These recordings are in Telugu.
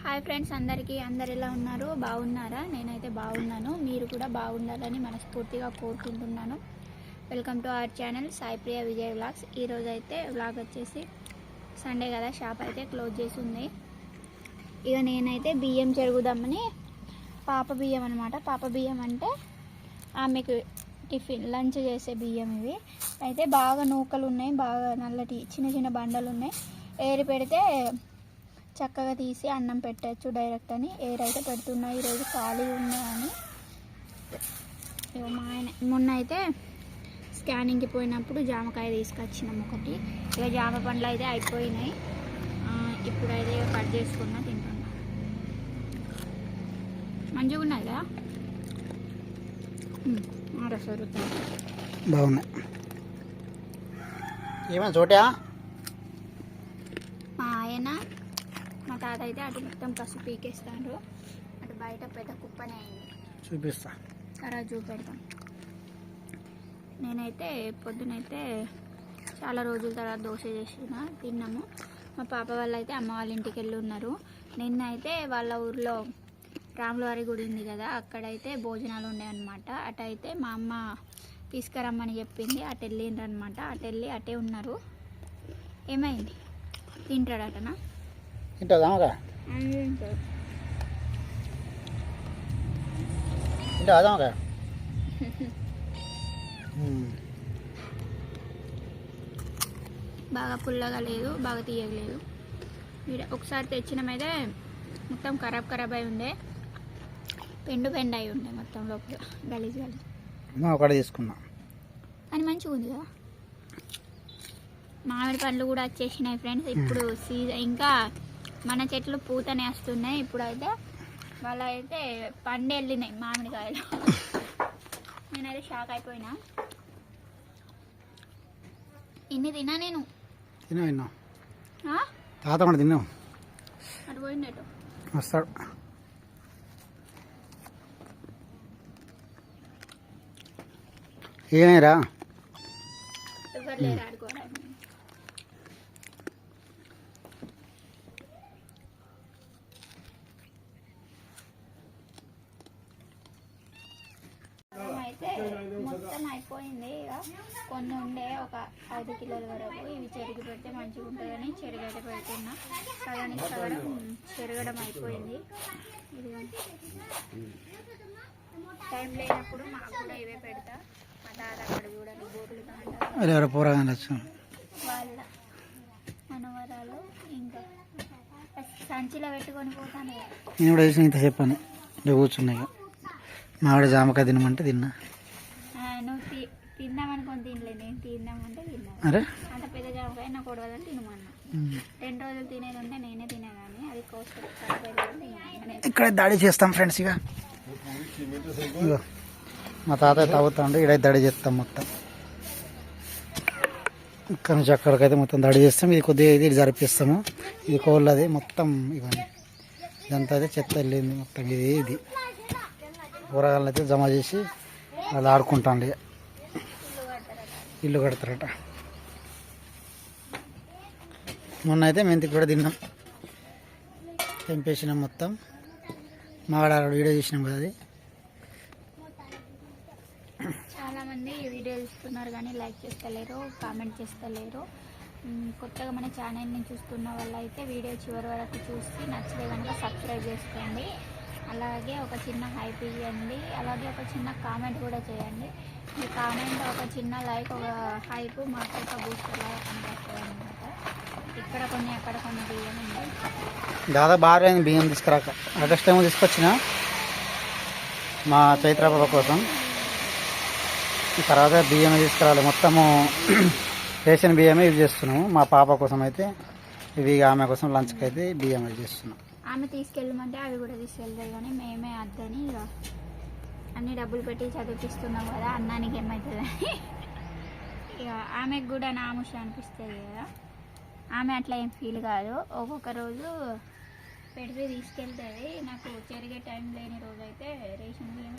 హాయ్ ఫ్రెండ్స్, అందరు ఎలా ఉన్నారు? బాగున్నారా? నేనైతే బాగున్నాను. మీరు కూడా బాగుండాలని మనస్ఫూర్తిగా కోరుకుంటున్నాను. Welcome to our channel Sai Priya Vijay vlogs. ఈరోజు అయితే వ్లాగ్ వచ్చేసి సండే కదా, షాప్ అయితే క్లోజ్ చేసి ఉంది. ఇక నేనైతే బియ్యం చెరుగుదామని, పాప బియ్యం అనమాట. పాప బియ్యం అంటే ఆమెకు టిఫిన్ లంచ్ చేసే బియ్యం ఇవి. అయితే బాగా నూకలు ఉన్నాయి, బాగా నల్లటి చిన్న చిన్న బండలు ఉన్నాయి. ఏరి పెడితే చక్కగా తీసి అన్నం పెట్టచ్చు డైరెక్ట్ అని ఏరైతే పెడుతున్నా. ఈరోజు ఖాళీ ఉన్నాయని మా ఆయన మొన్న అయితే స్కానింగ్కి పోయినప్పుడు జామకాయ తీసుకొచ్చినాం ఒకటి. ఇక జామ పండ్లు అయితే అయిపోయినాయి. ఇప్పుడైతే కట్ చేసుకున్నా తింటున్నా. మంచిగా ఉన్నాయి కదా, బాగున్నాయి. ఏమైనా చోటా మా ఆయన మా తాత అయితే అటు మొత్తం కసు పీకేస్తాడు. అటు బయట పెద్ద కుప్పనే అయింది, చూపిస్తా తర్వాత చూపెడతాం. నేనైతే పొద్దునైతే చాలా రోజుల తర్వాత దోశ చేసిన తిన్నాము. మా పాప వాళ్ళు అయితే అమ్మ వాళ్ళ ఇంటికి వెళ్ళి ఉన్నారు. నిన్న అయితే వాళ్ళ ఊర్లో రాములవారి గుడి ఉంది కదా, అక్కడైతే భోజనాలు ఉన్నాయన్నమాట. అటైతే మా అమ్మ తీసుకురమ్మని చెప్పింది. అటు వెళ్ళిండ్రు అనమాట. అటు వెళ్ళి అటే ఉన్నారు. ఏమైంది? తింటాడటనా? తింటాదామా? బాగా పుల్లగా లేదు, బాగా తీయగలేదు. ఒకసారి తెచ్చినమైతే మొత్తం ఖరాబ్ అయి ఉండే, పెండు అయి ఉండే మొత్తం లోపల గలీజ్. ఒకటి తీసుకున్నా కానీ మంచిగా ఉంది కదా. మామిడి పండ్లు కూడా వచ్చేసినాయి ఫ్రెండ్స్. ఇప్పుడు సీజన్, ఇంకా మన చెట్లు పూతనే వస్తున్నాయి. ఇప్పుడైతే వాళ్ళైతే పండు వెళ్ళినాయి మామిడికాయలు. నేనైతే షాక్ అయిపోయినా. ఇన్ని తిన్నా నేను. తిన్నా తాత కూడా తిన్నావు. అటు పోయిండేటు వస్తాడు. ఏమైరా ఎవరు లేరు ఆడుకోవడానికి. అయితే మొత్తం అయిపోయింది. ఇక కొన్ని ఉండే ఒక 5 కిలోల వరకు. ఇవి చెరిగి పెడితే మంచిగా ఉంటుందని చెరుగైతే పెడుతున్నా. సగానికి సగం చెరగడం అయిపోయింది. ఇది టైం లేనప్పుడు మాకు కూడా ఇవే పెడతా. మా తాత అక్కడ చూడండి బోర్లు ఎవరో పోరాగానే వాళ్ళ మనవరాలు ఇంకా సంచిలో పెట్టుకొని పోతాను. నేను కూడా చేసిన ఇంత చెప్పాను. కూర్చున్నాయి మామిడి జామకాయ తినమంటే తిన్నా. నువ్వు తిందామనుకొని తినలే, నేను తిందామంటే తిన్నా. అరే అంత పెద్ద జామకాయ నాకు కొడవదని తినమన్నా. 2 రోజులు తినేది ఉంటే నేనే తినేదాన్ని. అది కోసుకొని ఇక్కడ దాడి చేస్తాం ఫ్రెండ్స్. ఇక మా తాతయ్య తాగుతాండు. ఇక్కడ దాడి చేస్తాం మొత్తం. ఇక్కడ నుంచి అక్కడికైతే మొత్తం దాడి చేస్తాం. ఇది కొద్దిగా ఇది జరిపిస్తాము. ఇది కోళ్ళది మొత్తం. ఇవన్నీ ఇదంతా అయితే చెత్త వెళ్ళింది మొత్తం. ఇది కూరగాయలను అయితే జమ చేసి వాళ్ళు ఆడుకుంటాండి. ఇల్లు కడతారట. మొన్న అయితే మెంతికి కూడా తిన్నాం, తెంపేసినాం మొత్తం. మావాడ వీడియో చేసినాం కదా. అది చాలా మంది వీడియో చూస్తున్నారు కానీ లైక్ చేస్తలేరు, కామెంట్ చేస్తలేరు. కొత్తగా మన ఛానల్ని చూస్తున్న వాళ్ళు అయితే వీడియో చివరి వరకు చూసి నచ్చితే కనుక సబ్స్క్రైబ్ చేసుకోండి. అలాగే ఒక చిన్న హైప్ ఇవ్వండి. అలాగే ఒక చిన్న కామెంట్ కూడా చేయండి. మీ కామెంట్, ఒక చిన్న లైక్, ఒక హైప్ మాకు ఒక బూస్టర్ లాగా కనిపిస్తుంది అనమాట. ఇక్కడ కొన్ని అక్కడ కొన్ని బియ్యం ఉంది. దాదాపు బాగా బియ్యం తీసుకురాక ఆగస్ట్ టైం తీసుకొచ్చిన మా చైత్ర బాబా కోసం. తర్వాత బియ్యం తీసుకురావాలి. మొత్తము రేషన్ బియ్యమే యూజ్ చేస్తున్నాము. మా పాప కోసం అయితే ఇవి, ఆమె కోసం లంచ్కి అయితే బియ్యం యూజ్ చేస్తున్నాం. ఆమె తీసుకెళ్ళమంటే అవి కూడా తీసుకెళ్తాయి కానీ మేమే అద్దని ఇక అన్ని డబ్బులు పెట్టి చదివిపిస్తున్నాం కదా, అన్నానికి ఏమవుతుందని. ఇక ఆమెకు కూడా నాముష అనిపిస్తుంది కదా. ఆమె అట్లా ఏం ఫీల్ కాదు. ఒక్కొక్క రోజు పెడితే తీసుకెళ్తుంది. నాకు చెరిగే టైం లేని రోజు అయితే రేషన్ బియ్యం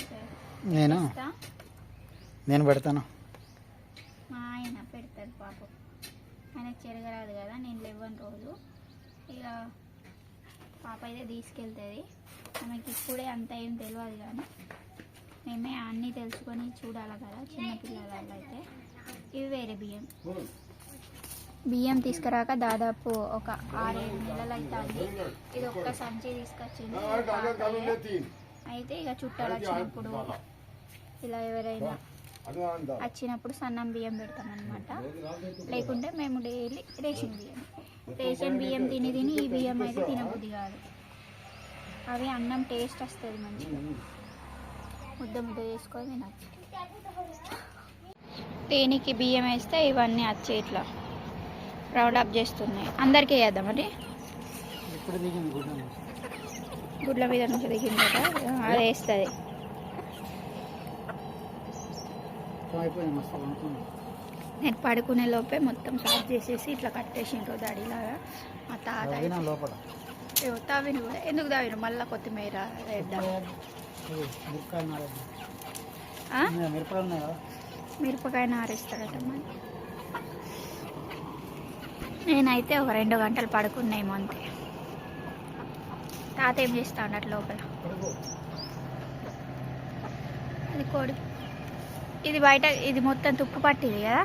నేను పెడతాను. మా ఆయన పెడతాడు పాపం. ఆయనకు చెరగరాదు కదా, నేను లేవని రోజు. ఇక పాప అయితే తీసుకెళ్తుంది. ఆమెకి ఇప్పుడే అంత ఏం తెలియదు కానీ మేమే అన్నీ తెలుసుకొని చూడాలి కదా చిన్నపిల్లల అయితే. ఇవి వేరే బియ్యం తీసుకురాక దాదాపు ఒక 6-7 నెలలు అవుతుంది. ఇది ఒక్క సంచి తీసుకొచ్చింది పాతదే. అయితే ఇక చుట్టాలు వచ్చినప్పుడు ఇలా ఎవరైనా వచ్చినప్పుడు సన్నం బియ్యం పెడతామన్నమాట. లేకుంటే మేము డైలీ రేషన్ బియ్యం తిని ఈ బియ్యం అయితే తినబుద్ధి కాదు. అవి అన్నం టేస్ట్ వస్తుంది మంచిగా, ముద్ద చేసుకొని తినచ్చు. దీనికి బియ్యం వేస్తే ఇవన్నీ వచ్చి ఇట్లా రౌండ్ అప్ చేస్తున్నాయి. అందరికీ వేద్దాం మరి. గుడ్ల మీద నుంచి దిగింది కదా, అది వేస్తుంది. నేను పడుకునే లోపే మొత్తం సాఫ్ చేసేసి ఇట్లా కట్టేసిండ్రు దాడిలాగా. మా తాత తావిను కూడా ఎందుకు తావిను మళ్ళీ కొత్తిమీర వేద్దాం. మిరపకాయ నారేస్తాడట మరి. నేనైతే ఒక 2 గంటలు పడుకున్నాయేమో అంతే. తాత ఏం చేస్తా ఉండట్ లోపల. అది కోడి, ఇది బయట, ఇది మొత్తం తుప్పు పట్టింది కదా.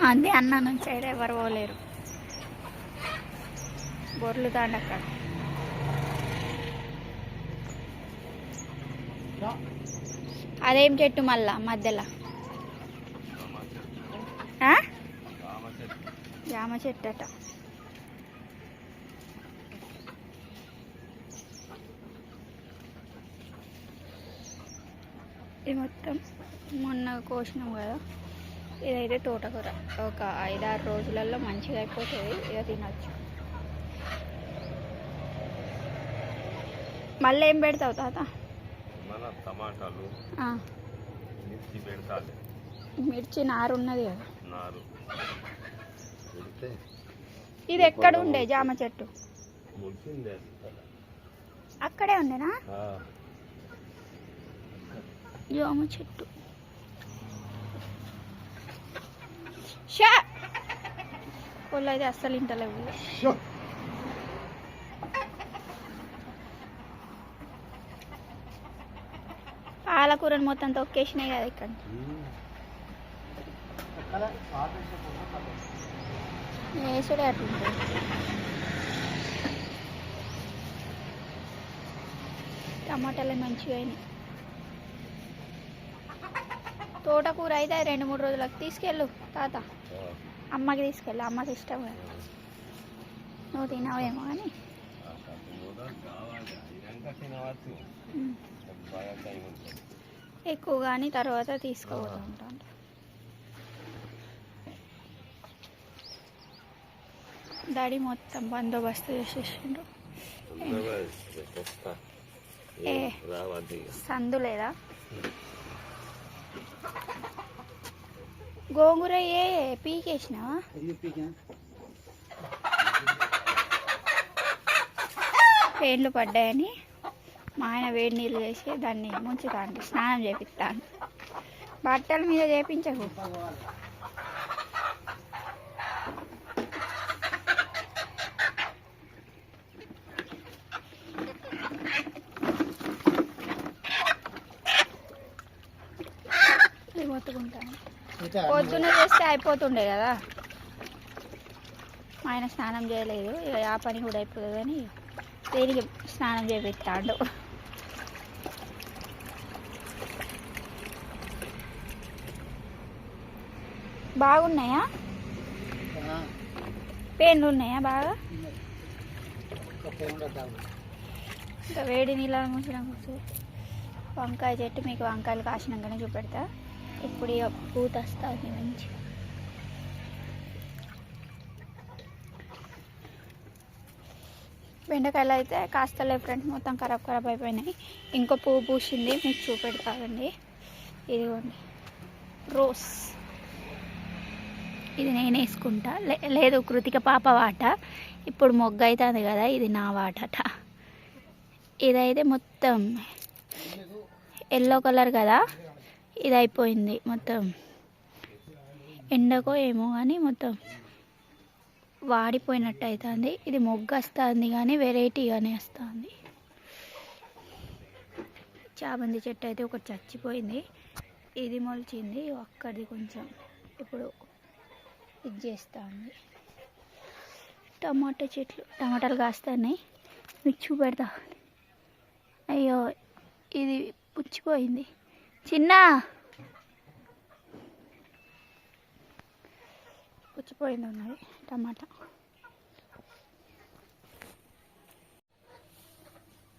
అదే అన్న నుంచి అయితే ఎవరు పోలేరు. బొర్లు తాండి అక్కడ. అదేం చెట్టు మళ్ళా మధ్యలో? జామ చెట్టు అట. ఇది మొత్తం మొన్న కోసినాం కదా. ఇదైతే తోటకూర. ఒక 5-6 రోజులలో మంచిగా అయిపోతుంది. ఇక తినచ్చు. మళ్ళీ ఏం పెడతావు తాత? టమాటాలు, మిర్చి పెడతాలి. మిర్చి నారు ఉన్నది కదా. నారు ఇది ఎక్కడ ఉండే జామ చెట్టు? అక్కడే ఉండేనా జామ చెట్టు? వాళ్ళు అయితే అస్సలు ఇంటలేవు. పాలకూరని మొత్తం తొక్కేసినాయి కదా ఇక్కడ. వేసుడే అట్లుంటుంది. టమాటాలు మంచిగా అయినాయి. తోటకూర అయితే 2-3 రోజులకు తీసుకెళ్ళు తాత. అమ్మకి తీసుకెళ్ళు, అమ్మకి ఇష్టం కదా. నువ్వు తినవేమో కానీ ఎక్కువ కానీ తర్వాత తీసుకోవడం ఉంటాను. డాడీ మొత్తం బందోబస్తు చేసేసిండు. సందు లేదా? గోంగూర పీకేసినావా? పేర్లు పడ్డాయని మా ఆయన వేడి నీళ్ళు చేసి దాన్ని ముంచుతాను, స్నానం చేపిస్తాను. బట్టల మీద చేపించకు. మొత్తుకుంటాను. పొద్దున్న చేస్తే అయిపోతుండే కదా. మా ఆయన స్నానం చేయలేదు. ఇక ఆ పని కూడా అయిపోతుంది అని దేనికి స్నానం చేపిస్తాడు. బాగున్నాయా? పేన్లు ఉన్నాయా బాగా? ఇంకా వేడి నీళ్ళ ముంచిన వంకాయ చెట్టు మీకు వంకాయలు కాసినాకనే చూపెడతా. ఇప్పుడు ఇక పూత వస్తుంది మంచి. బెండకాయలు అయితే కాస్తలే ఫ్రెండ్స్, మొత్తం ఖరాబ్ అయిపోయినాయి. ఇంకో పువ్వు పూసింది, మీకు చూపెడతానండి. ఇదిగోండి రోస్. ఇది నేను వేసుకుంటా. లేదు కృతిక పాప వాట. ఇప్పుడు మొగ్గ అవుతుంది కదా, ఇది నా వాటట. ఇదైతే మొత్తం ఎల్లో కలర్ కదా, ఇది అయిపోయింది మొత్తం. ఎండకో ఏమో కానీ మొత్తం వాడిపోయినట్టు అవుతుంది. ఇది మొగ్గ వస్తుంది కానీ వెరైటీగానే వస్తుంది. చామంతి చెట్టు అయితే ఒకటి చచ్చిపోయింది, ఇది మొలిచింది, అక్కడిది కొంచెం ఇప్పుడు ఇది చేస్తూ ఉంది. టమాటా చెట్లు, టమాటాలు కాస్తున్నాయి, మిర్చి పెడతా. అయ్యో ఇది పుచ్చిపోయింది, చిన్న పుచ్చిపోయింది ఉన్నది టమాటా.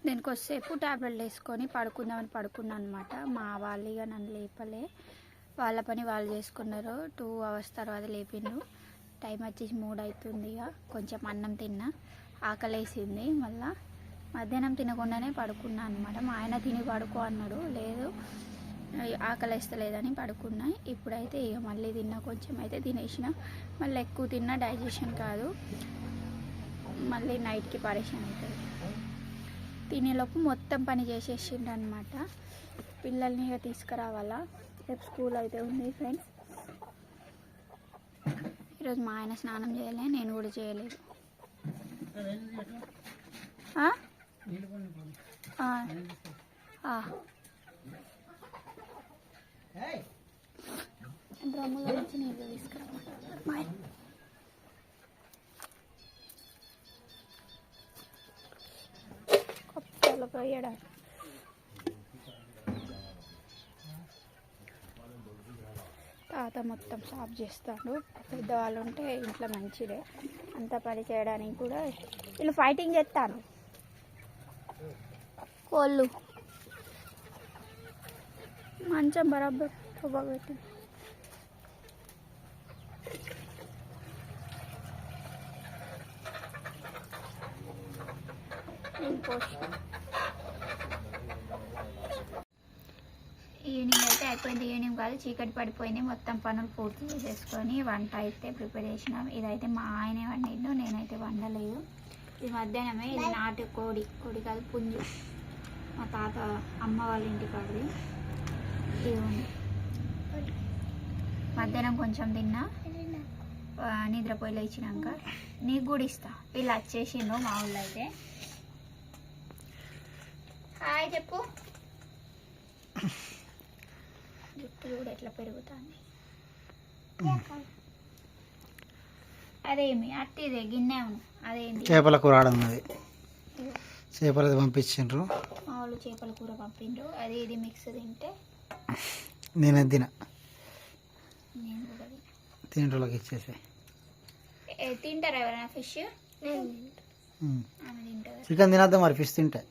నేను కొద్దిసేపు టాబ్లెట్లు వేసుకొని పడుకుందామని పడుకున్నాను అనమాట. మా వాళ్ళు ఇక నన్ను లేపలే, వాళ్ళ పని వాళ్ళు చేసుకున్నారు. 2 hours తర్వాత లేపిండ్రు. టైం వచ్చేసి 3 అవుతుంది. ఇక కొంచెం అన్నం తిన్నా, ఆకలేసింది. మళ్ళీ మధ్యాహ్నం తినకుండానే పడుకున్నాను అనమాట. మా ఆయన తిని పడుకో అన్నాడు, లేదు ఆకలిస్తలేదని పడుకున్నా. ఇప్పుడైతే ఇక మళ్ళీ తిన్నా, కొంచెం అయితే తినేసిన. మళ్ళీ ఎక్కువ తిన్నా డైజెషన్ కాదు, మళ్ళీ నైట్కి పరేషాన్ అవుతుంది. తినేలోపు మొత్తం పని చేసేసిండు అనమాట. పిల్లల్ని ఇక తీసుకురావాలా, రేపు స్కూల్ అయితే ఉంది ఫ్రెండ్స్. ఈరోజు మా ఆయన స్నానం చేయలే, నేను కూడా చేయలేదు. డ్రమ్ములో నుంచి నీళ్ళు తీసుకురావాలి. పోయాడా తాత మొత్తం సాఫ్ చేస్తాడు. పెద్దవాళ్ళు ఉంటే ఇంట్లో మంచిదే, అంత పని చేయడానికి కూడా. వీళ్ళు ఫైటింగ్ చేస్తాను, కోళ్ళు. మంచం బరాబర్ పెట్టి ఈవినింగ్ అయితే అయిపోయింది. ఈవినింగ్ కాదు, చీకటి పడిపోయింది. మొత్తం పనులు పూర్తి చేసేసుకొని వంట అయితే ప్రిపేర్ చేసినాం. ఇదైతే మా ఆయనే వండిండు, నేనైతే వండలేదు. ఇది మధ్యాహ్నమే. ఇది నాటు కోడి కాదు, పుంజు. మా తాత అమ్మ వాళ్ళ ఇంటి కాదు. ఇది మధ్యాహ్నం కొంచెం తిన్నా, నిద్రపోయి లేచినాక నీకు కూడా ఇస్తా. వీళ్ళు వచ్చేసిండ్రు మా ఊళ్ళో. అయితే హాయ్ చెప్పు. జుట్టు కూడా ఎట్లా పెరుగుతుంది. అదేమి అట్టిదే గిన్నె, అదేంటి చేపల కూర ఆడన్నది. చేపలు పంపించిండ్రు, మా వాళ్ళు చేపల కూర పంపిండ్రు. అది ఇది మిక్స్ తింటే నేను తిన, నేను కూడా తింటోళ్ళకి ఇచ్చేసి. తింటారా ఎవరైనా ఫిష్? చికెన్ తినద్దా మరి, ఫిష్ తింటే.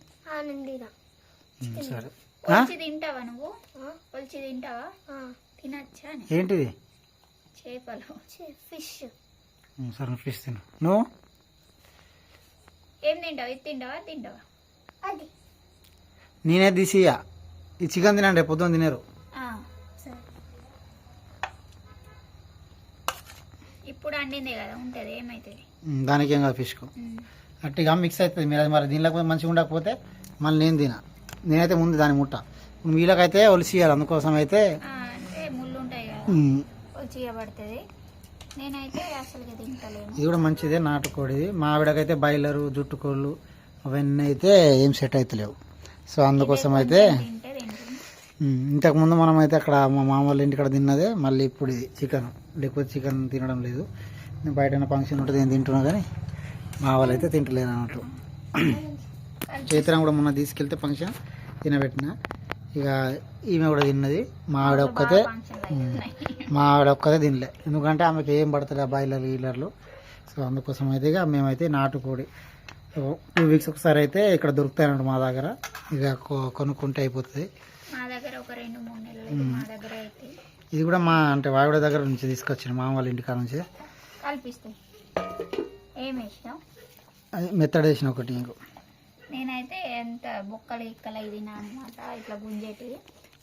సరే, పొలిచి తింటావా నువ్వు? పొలిచి తింటావా? తినచ్చా? ఏంటిది? చేపలు, ఫిష్. సరే ఫిష్ తిను. నువ్వు ఏం తింటావు? ఇది తింటావా? అది నేనే తీసియా. ఈ చికెన్ తినండి, పొద్దున్న తినరు. ఇప్పుడు అండిందే కదా ఉంటుంది, ఏమవుతుంది దానికి ఏం కాదు. ఫిష్కు అట్టిగా మిక్స్ అవుతుంది. మీరు మరి దీనిలో మంచిగా ఉండకపోతే మళ్ళీ నేనైతే ముందు దాని ముట్ట. వీళ్ళకైతే ఒలిసియాలి, అందుకోసం అయితే అంటే ముళ్ళు ఉంటాయి కదా, ఒలిచియబడుతుంది. నేనైతే అసలు తింటలేను. ఇది కూడా మంచిదే, నాటుకోడిది. మా ఆవిడకైతే బాయిలరు, జుట్టుకోళ్ళు అవన్నీ అయితే ఏం సెట్ అవుతలేవు. సో అందుకోసం అయితే ఇంతకుముందు మనం అయితే అక్కడ మా మామ వాళ్ళ ఇంటికాడ తిన్నదే, మళ్ళీ ఇప్పుడు ఇది చికెన్. లేకపోతే చికెన్ తినడం లేదు. నేను బయట ఫంక్షన్ ఉంటుంది నేను తింటున్నా, కానీ మా వాళ్ళు అయితే తింటలేరు అన్నట్లు. చైత్రం కూడా మొన్న తీసుకెళ్తే ఫంక్షన్ తినబెట్టిన. ఇక ఈమె కూడా తిన్నది. మా ఆవిడ ఒక్కతే తినలే, ఎందుకంటే ఆమెకి ఏం పడుతుంది ఆ బాయిలర్ గీలర్లు. సో అందుకోసం అయితే ఇక మేమైతే నాటుకోడి 2 weeks ఒకసారి అయితే ఇక్కడ దొరుకుతాయి అన్నట్టు మా దగ్గర. ఇక కొనుక్కుంటే అయిపోతుంది. ఇది కూడా మా అంటే వావిడ దగ్గర నుంచి తీసుకొచ్చిన, మామ వాళ్ళ ఇంటికాడ నుంచి. అది మెత్తడి వేసిన ఒకటి. ఇంకో నేనైతే ఎంత బొక్కలు ఇక్కలు తినా అనమాట, ఇట్లా గుంజేటి.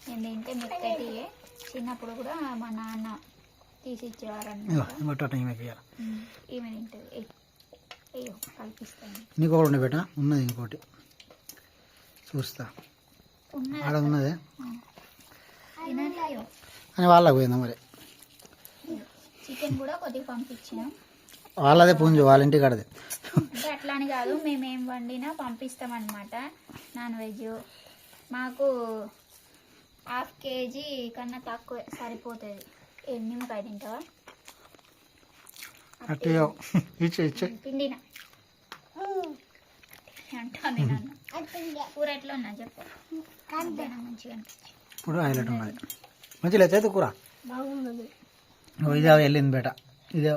నేను తింటే మెత్తటి. చిన్నప్పుడు కూడా మా నాన్న తీసి ఇచ్చేవారు అన్నమాట. ఈమె తింటుంది. అయ్యో కల్పిస్తాను. ఇంకొకటి ఉండే బేట, ఉన్నది ఇంకోటి చూస్తా, ఆడ ఉన్నదే అని వాళ్ళకి పోయిందా మరి. చికెన్ కూడా కొద్దిగా పంపించినాం. వాళ్ళదే పుంజు, వాళ్ళ ఇంటి కాడదే. అంటే అట్లా అని కాదు, మేమేం వండినా పంపిస్తామన్నమాట. నాన్ వెజ్ మాకు 1/2 kg కన్నా తక్కువ సరిపోతుంది. నిమ్మకాయ తింటావా? అట్టే ఇచ్చే తిండినా అంటాను నన్ను. కూర ఎట్లా ఉన్నా చెప్పు. మంచిగా అనిపించి ఇప్పుడు హైలైట్ ఉన్నది. మంచిగా లేదు కూర. బాగున్నది. ఇదే వెళ్ళింది బేట. ఇదే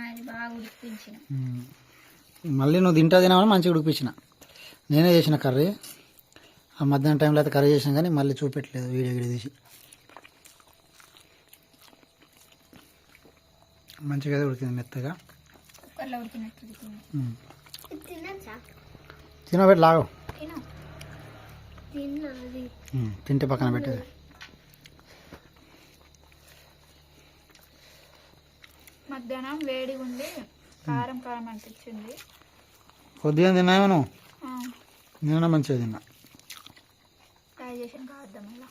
అది బాగా ఉడికించిన. మళ్ళీ నువ్వు తింటా తినామని మంచిగా ఉడికించిన. నేనే చేసిన కర్రీ. ఆ మధ్యాహ్నం టైంలో అయితే కర్రీ చేసిన కానీ మళ్ళీ చూపెట్టలేదు వీడియో తీసి. మంచిగా ఉడికింది మెత్తగా. కుక్కర్లో ఉడికినట్టు ఉడికింది. తినబెట్టి లాగు. తిన్నది. తింటే పక్కన పెట్టేది. మధ్యాహ్నం వేడి ఉండి కారం కారం అనిపించింది. కొద్దిగా తిన్నామో నువ్వు? నేను మంచిగా తిన్నా. డైజెషన్ కావద్దాం ఇలా.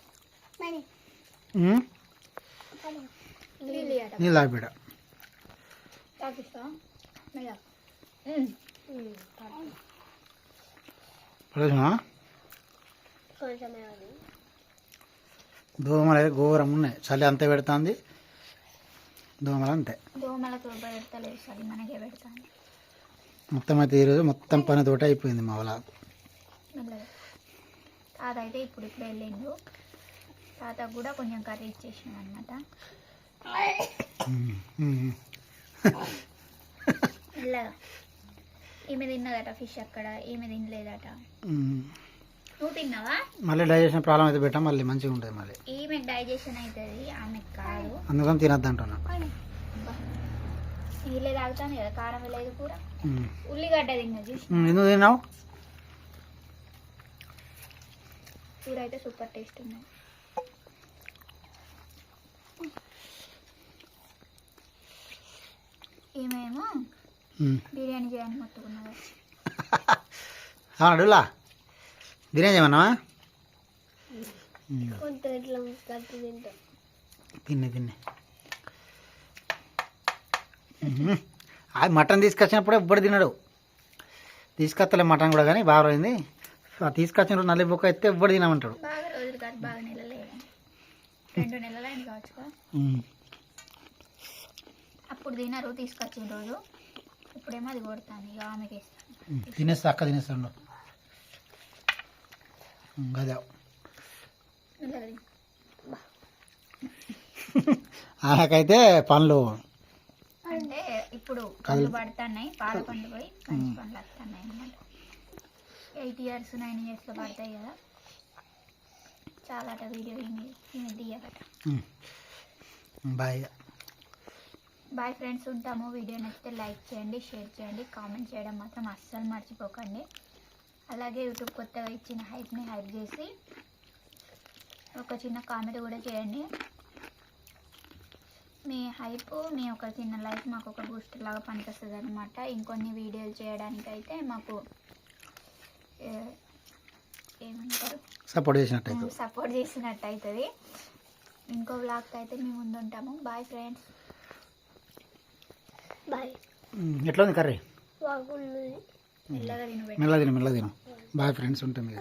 నీ లాగబిడ ప్రయోజనా? దోమలు అయితే ఘోరం ఉన్నాయి. చలి అంతే పెడుతుంది, దోమలు అంతే. దోమలకు పెడతలేదు, చలి మనకే పెడతాను. మొత్తం అయితే ఈరోజు మొత్తం పని తోట అయిపోయింది మా వాళ్ళ. మెల్లగా తాత అయితే ఇప్పుడు వెళ్ళిండు. తాతకు కూడా కొంచెం కర్రీ ఇచ్చేసినాం అనమాట. మెల్లగా ఈమె తిన్నదట ఫిష్ అక్కడ, ఈమె తినలేదట. నువ్వు తిన్నావా? మళ్ళీ డైజెషన్ ప్రాబ్లం అయితే పెట్టా, మళ్ళీ మంచిగా ఉంటుంది. మళ్ళీ ఈమెకు డైజెషన్ అవుతుంది, ఆమెకు కాదు. అందుకని తినద్దు అంటున్నా. నీళ్ళే తాగుతాను కదా, కారం లేదు కూర. ఉల్లిగడ్డ తిన్నది చూసి. ఎందుకు తిన్నావు? కూర అయితే సూపర్ టేస్ట్ ఉంది. ఈమెమో బిర్యానీ చేయని మొత్తుకున్నది. అవునా? బిర్యానీ చేయమన్నావా? తిన్నే అది మటన్ తీసుకొచ్చినప్పుడు ఎప్పుడు తిన్నాడు. తీసుకొస్తలే మటన్ కూడా, కానీ బాగా రోజుంది. తీసుకొచ్చిన రోజు నల్లి బొక్క అయితే ఎప్పుడు తినమంటాడు. బాగా రోజులు కాదు, బాగా నెలలే, 2 నెలలు అయింది కావచ్చు. అప్పుడు తినరు తీసుకొచ్చిన రోజు. ఇప్పుడేమో అది కొడతాను, ఇక ఆమెకి ఇస్తాను. తినేస్తా, అక్క తినేస్తాడు. అదే ఆమెకైతే పండ్లు అంటే ఇప్పుడు పండ్లు పడుతున్నాయి. పాల పండ్లు పోయి మంచి పండ్లు వస్తున్నాయి అన్నమాట. 8 years 9 yearsలో పడతాయి కదా. చాలా వీడియో ఈమె దిగట. బాయ్ బాయ్ ఫ్రెండ్స్, ఉంటాము. వీడియో నచ్చితే లైక్ చేయండి, షేర్ చేయండి, కామెంట్ చేయడం మాత్రం అస్సలు మర్చిపోకండి. అలాగే యూట్యూబ్ కొత్తగా ఇచ్చిన హైప్ని హైప్ చేసి ఒక చిన్న కామెంట్ కూడా చేయండి. మీ హైప్, మీ ఒక చిన్న లైక్ మాకు ఒక బూస్టర్ లాగా పనికొస్తుంది అనమాట. ఇంకొన్ని వీడియోలు చేయడానికి అయితే మాకు ఏమంటారు, సపోర్ట్ చేసినట్టు అవుతుంది. ఇంకో వ్లాగ్తో అయితే మేము ముందు ఉంటాము. Bye friends. బాయ్. ఎట్లా ఉంది కర్రీ? మెల్లగా తిను. మెల్ల తిను. బాయ్ ఫ్రెండ్స్, ఉంటుంది.